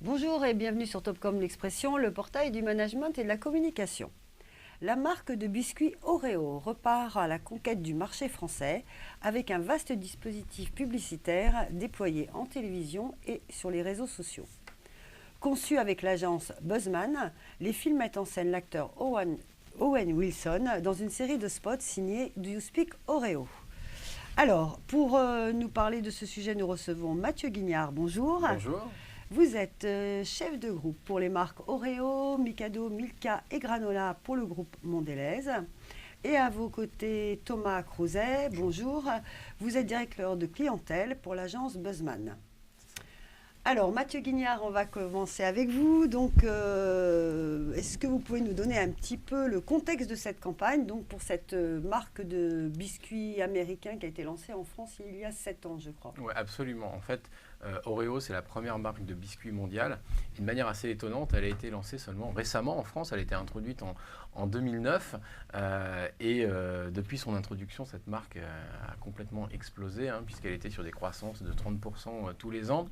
Bonjour et bienvenue sur Topcom l'Expression, le portail du management et de la communication. La marque de biscuits Oreo repart à la conquête du marché français avec un vaste dispositif publicitaire déployé en télévision et sur les réseaux sociaux. Conçu avec l'agence Buzzman, les films mettent en scène l'acteur Owen Wilson dans une série de spots signés Do You Speak Oreo. Alors, pour nous parler de ce sujet, nous recevons Mathieu Guignard. Bonjour. Bonjour. Vous êtes chef de groupe pour les marques Oreo, Mikado, Milka et Granola pour le groupe Mondelez. Et à vos côtés, Thomas Crouzet, bonjour. Vous êtes directeur de clientèle pour l'agence Buzzman. Alors, Mathieu Guignard, on va commencer avec vous. Donc, est-ce que vous pouvez nous donner un petit peu le contexte de cette campagne, donc pour cette marque de biscuits américains qui a été lancée en France il y a 7 ans, je crois. Oui, absolument. En fait, Oreo, c'est la première marque de biscuits mondiale. De manière assez étonnante, elle a été lancée seulement récemment en France. Elle a été introduite en 2009. Depuis son introduction, cette marque a complètement explosé, puisqu'elle était sur des croissances de 30% tous les ans.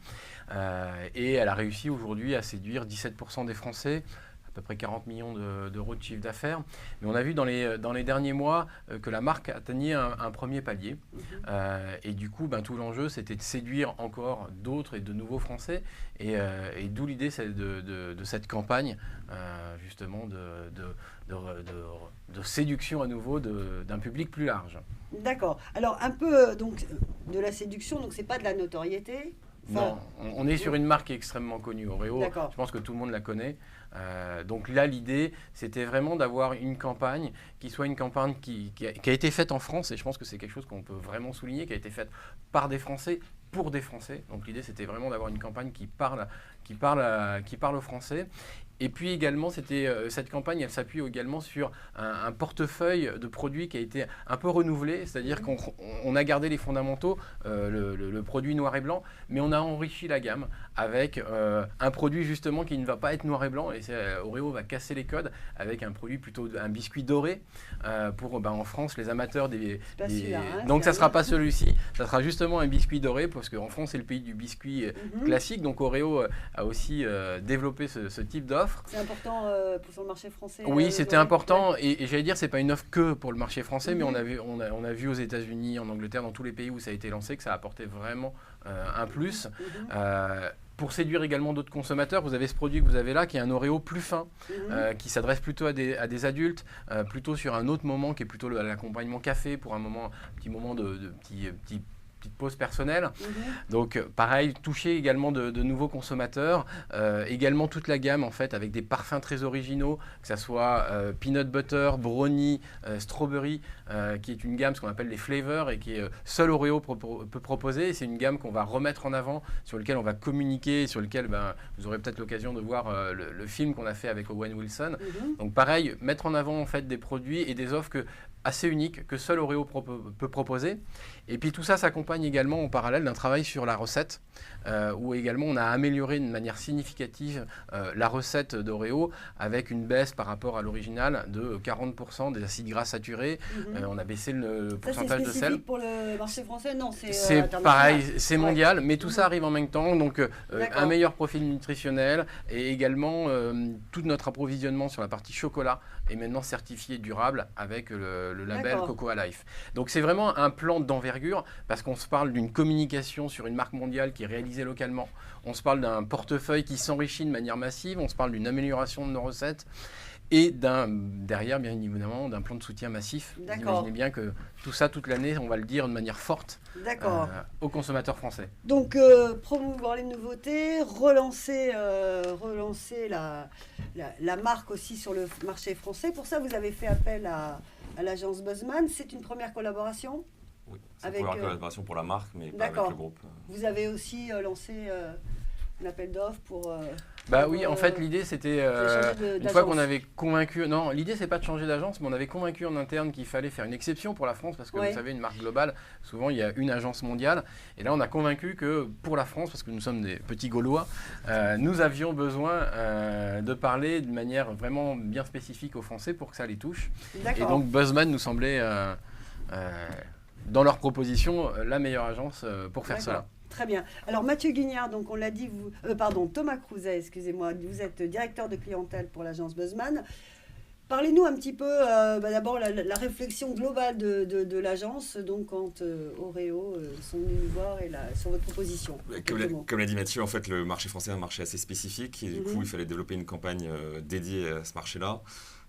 Et elle a réussi aujourd'hui à séduire 17% des Français, à peu près 40 millions d'euros de chiffre d'affaires. Mais on a vu dans les derniers mois que la marque atteignait un premier palier. Et du coup, tout l'enjeu, c'était de séduire encore d'autres et de nouveaux Français. Et d'où l'idée de cette campagne, justement, de séduction à nouveau d'un public plus large. D'accord. Alors, un peu donc, de la séduction, donc c'est pas de la notoriété. Non, on est sur une marque qui est extrêmement connue, Oreo. D'accord. Je pense que tout le monde la connaît. Donc là, l'idée, c'était vraiment d'avoir une campagne qui soit une campagne qui a été faite en France. Et je pense que c'est quelque chose qu'on peut vraiment souligner, qui a été faite par des Français, pour des Français. Donc l'idée, c'était vraiment d'avoir une campagne qui parle aux Français. Et puis également, cette campagne, elle s'appuie également sur un portefeuille de produits qui a été un peu renouvelé, c'est-à-dire qu'on a gardé les fondamentaux, le produit noir et blanc, mais on a enrichi la gamme avec un produit justement qui ne va pas être noir et blanc, et Oreo va casser les codes avec un produit plutôt un biscuit doré pour en France les amateurs donc ça ne sera pas celui-ci, ça sera justement un biscuit doré parce qu'en France c'est le pays du biscuit classique, donc Oreo a aussi développé ce type d'offre. C'est important sur le marché français. Oui, c'était important et j'allais dire c'est pas une offre que pour le marché français, mais on a vu aux États-Unis, en Angleterre, dans tous les pays où ça a été lancé que ça apportait vraiment un plus. Pour séduire également d'autres consommateurs, vous avez ce produit que vous avez là qui est un Oreo plus fin, qui s'adresse plutôt à des adultes, plutôt sur un autre moment qui est plutôt l'accompagnement café pour un petit moment de petite pause personnelle. Donc pareil, toucher également de nouveaux consommateurs, également toute la gamme en fait avec des parfums très originaux, que ça soit peanut butter, brownie, strawberry, qui est une gamme ce qu'on appelle les flavors et qui est seul Oreo peut proposer. C'est une gamme qu'on va remettre en avant, sur lequel on va communiquer, sur lequel vous aurez peut-être l'occasion de voir le film qu'on a fait avec Owen Wilson. Donc pareil, mettre en avant en fait des produits et des offres assez uniques que seul Oreo peut proposer. Et puis tout ça s'accompagne également en parallèle d'un travail sur la recette, où également on a amélioré de manière significative la recette d'Oreo avec une baisse par rapport à l'original de 40% des acides gras saturés. On a baissé le pourcentage de sel. C'est spécifique pour le marché français? Non, c'est pareil, c'est mondial, mais tout ça arrive en même temps. Donc un meilleur profil nutritionnel et également tout notre approvisionnement sur la partie chocolat est maintenant certifié durable avec le label Cocoa Life. Donc c'est vraiment un plan d'envergure parce qu'on se parle d'une communication sur une marque mondiale qui est réalisée localement. On se parle d'un portefeuille qui s'enrichit de manière massive. On se parle d'une amélioration de nos recettes et derrière, bien évidemment, d'un plan de soutien massif. Vous imaginez bien que tout ça, toute l'année, on va le dire de manière forte aux consommateurs français. Donc, promouvoir les nouveautés, relancer la marque aussi sur le marché français. Pour ça, vous avez fait appel à l'agence Buzzman. C'est une première collaboration? Oui, c'est une première collaboration pour la marque, mais pas avec le groupe. Vous avez aussi lancé un appel d'offres pour... oui, en fait, l'idée, c'était, une fois qu'on avait convaincu... Non, l'idée, c'est pas de changer d'agence, mais on avait convaincu en interne qu'il fallait faire une exception pour la France, parce que vous savez, une marque globale, souvent, il y a une agence mondiale. Et là, on a convaincu que pour la France, parce que nous sommes des petits Gaulois, nous avions besoin de parler de manière vraiment bien spécifique aux Français pour que ça les touche. Et donc, Buzzman nous semblait, dans leur proposition, la meilleure agence pour faire cela. Très bien. Alors Mathieu Guignard, donc on l'a dit, Thomas Crouzet, excusez-moi, vous êtes directeur de clientèle pour l'agence Buzzman. Parlez-nous un petit peu, d'abord, la réflexion globale de l'agence, donc quand Oreo sont venus nous voir sur votre proposition. Comme l'a dit Mathieu, en fait, le marché français est un marché assez spécifique et du coup, il fallait développer une campagne dédiée à ce marché-là.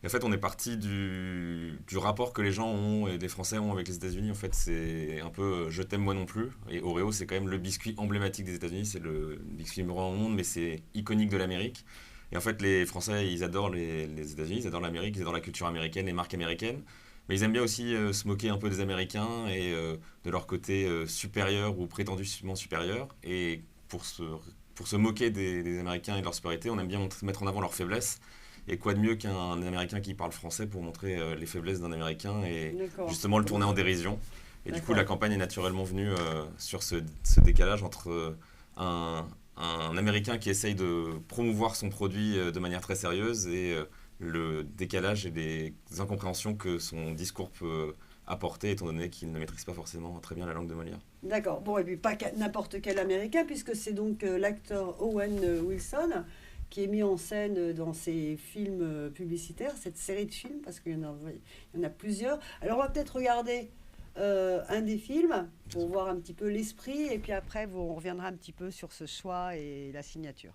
Et en fait, on est parti du rapport que les gens ont et les Français ont avec les États-Unis. En fait, c'est un peu je t'aime moi non plus. Et Oreo, c'est quand même le biscuit emblématique des États-Unis. C'est le biscuit numéro 1 au monde, mais c'est iconique de l'Amérique. Et en fait, les Français, ils adorent les États-Unis, ils adorent l'Amérique, ils adorent la culture américaine, les marques américaines. Mais ils aiment bien aussi se moquer un peu des Américains et de leur côté supérieur ou prétendument supérieur. Et pour se moquer des Américains et de leur supériorité, on aime bien mettre en avant leurs faiblesses. Et quoi de mieux qu'un Américain qui parle français pour montrer les faiblesses d'un Américain et justement le tourner en dérision. Et du coup, la campagne est naturellement venue sur ce décalage entre un Américain qui essaye de promouvoir son produit de manière très sérieuse et le décalage et les incompréhensions que son discours peut apporter, étant donné qu'il ne maîtrise pas forcément très bien la langue de Molière. D'accord. Bon, et puis pas n'importe quel Américain, puisque c'est donc l'acteur Owen Wilson qui est mis en scène dans ces films publicitaires, cette série de films, parce qu'il y en a plusieurs. Alors, on va peut-être regarder un des films pour voir un petit peu l'esprit, et puis après, on reviendra un petit peu sur ce choix et la signature.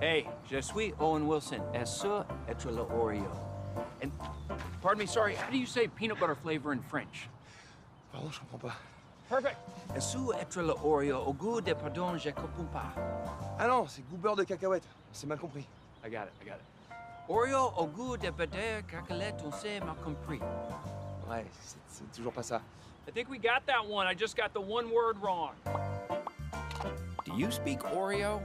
Hey, je suis Owen Wilson. Est-ce être le Oreo? And, pardon me, sorry, how do you say peanut butter flavor in French? Pardon, je comprends pas. Perfect. Est-ce être le Oreo au goût de pardon, je comprends pas? Ah non, c'est goût beurre de cacahuète. C'est mal compris. I got it. Oreo au goût de beurre de cacahuète, on s'est mal compris. Ouais, c'est toujours pas ça. I think we got that one. I just got the one word wrong. Do you speak Oreo?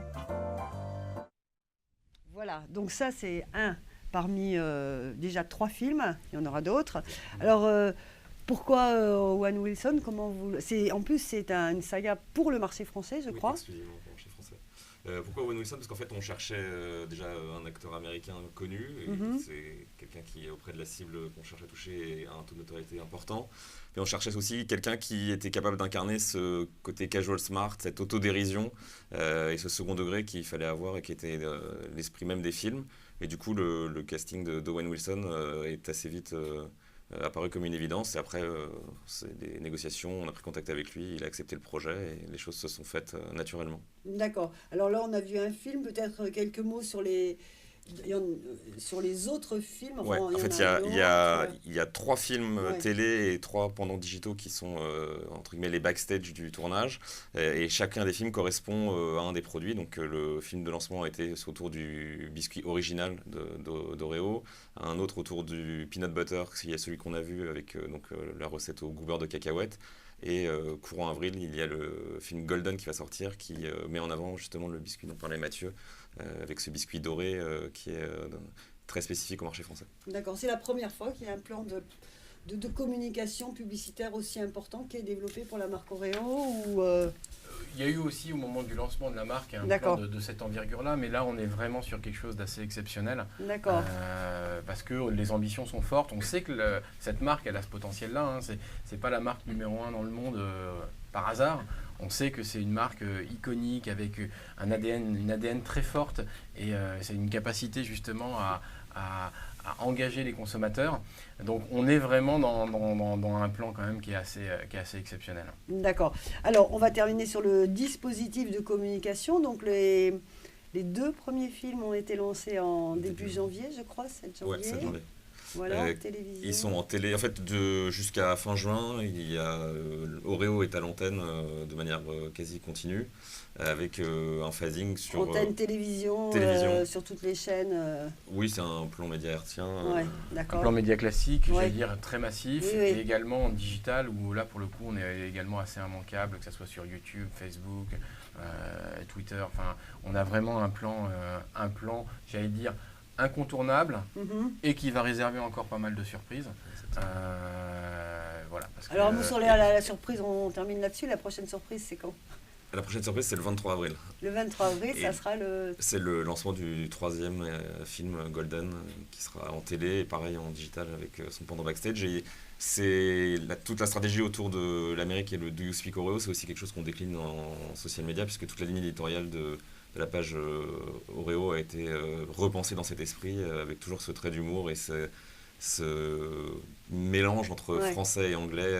Voilà, donc ça c'est un parmi déjà 3 films, il y en aura d'autres. Alors pourquoi Owen Wilson, en plus c'est une saga pour le marché français, je crois. Oui, exclusivement pour le marché français. Pourquoi Owen Wilson? Parce qu'en fait on cherchait déjà un acteur américain connu, et c'est quelqu'un qui est auprès de la cible qu'on cherche à toucher et a un taux de notoriété important. Mais on cherchait aussi quelqu'un qui était capable d'incarner ce côté casual smart, cette autodérision et ce second degré qu'il fallait avoir et qui était l'esprit même des films. Et du coup le casting d'Owen Wilson est assez vite apparu comme une évidence. Et après c'est des négociations, on a pris contact avec lui, il a accepté le projet et les choses se sont faites naturellement. D'accord. Alors là on a vu un film, peut-être quelques mots sur les autres films. Enfin, en fait, il y a 3 films télé et 3 pendant digitaux qui sont entre guillemets les backstage du tournage. Et chacun des films correspond à un des produits. Donc le film de lancement a été autour du biscuit original d'Oreo, un autre autour du peanut butter, qui est celui qu'on a vu avec la recette au goût beurre de cacahuète. Et courant avril, il y a le film Golden qui va sortir, qui met en avant justement le biscuit dont parlait Mathieu, avec ce biscuit doré qui est très spécifique au marché français. D'accord, c'est la première fois qu'il y a un plan de communication publicitaire aussi important qui est développé pour la marque Oreo Il y a eu aussi au moment du lancement de la marque un plan de cette envergure-là, mais là on est vraiment sur quelque chose d'assez exceptionnel. D'accord. Parce que les ambitions sont fortes. On sait que cette marque elle a ce potentiel-là. C'est pas la marque numéro 1 dans le monde par hasard. On sait que c'est une marque iconique avec une ADN très forte et c'est une capacité justement à engager les consommateurs. Donc on est vraiment dans un plan quand même qui est assez exceptionnel. D'accord. Alors on va terminer sur le dispositif de communication. Donc les 2 premiers films ont été lancés en début janvier, je crois, 7 janvier. Ouais, 7 janvier. Voilà, télévision. Ils sont en télé, en fait, jusqu'à fin juin, il y a Oreo est à l'antenne de manière quasi continue, avec un phasing sur... Antenne, télévision. Sur toutes les chaînes. Oui, c'est un plan média hertzien. D'accord. Un plan média classique, j'allais dire très massif, et également en digital, où là, pour le coup, on est également assez immanquable, que ce soit sur YouTube, Facebook, Twitter. Enfin, on a vraiment un plan, j'allais dire, incontournable et qui va réserver encore pas mal de surprises. Voilà, alors, nous, sur la surprise, on termine là-dessus. La prochaine surprise, c'est quand ? La prochaine surprise, c'est le 23 avril. Le 23 avril, Et ça sera le... C'est le lancement du 3e film Golden qui sera en télé et pareil en digital avec son pendant backstage. Et toute la stratégie autour de l'Amérique et le Do You Speak Oreo, c'est aussi quelque chose qu'on décline en social media puisque toute la ligne éditoriale de la page Oreo a été repensée dans cet esprit avec toujours ce trait d'humour et ce mélange entre français et anglais.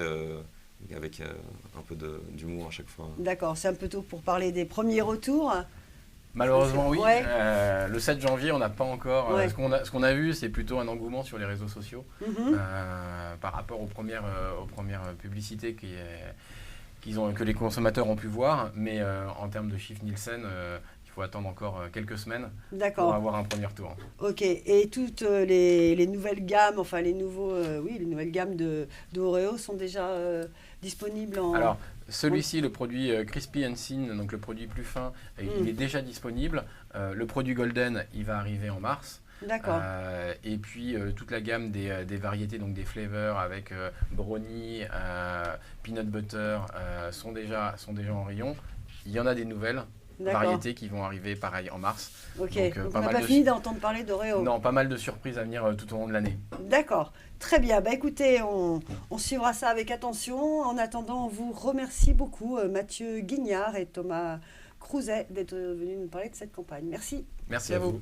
Avec un peu d'humour à chaque fois. D'accord, c'est un peu tôt pour parler des premiers retours. Malheureusement, oui. Ouais. Le 7 janvier, on n'a pas encore... Ouais. Ce qu'on a vu, c'est plutôt un engouement sur les réseaux sociaux par rapport aux premières publicités que les consommateurs ont pu voir. Mais en termes de chiffres Nielsen, il faut attendre encore quelques semaines pour avoir un premier retour. Ok, et toutes les nouvelles gammes, enfin les nouvelles gammes de Oreo sont déjà disponibles en... Alors, celui-ci, le produit Crispy and Thin, donc le produit plus fin, il est déjà disponible. Le produit Golden, il va arriver en mars. D'accord. Et puis toute la gamme des variétés, donc des flavors avec brownie, peanut butter sont déjà en rayon. Il y en a des nouvelles variétés qui vont arriver pareil en mars. Ok, donc on n'a pas fini d'entendre parler d'Oreo. Non, pas mal de surprises à venir tout au long de l'année. D'accord, très bien. Bah, écoutez, on suivra ça avec attention. En attendant, on vous remercie beaucoup, Mathieu Guignard et Thomas Crouzet, d'être venus nous parler de cette campagne. Merci. Merci à vous.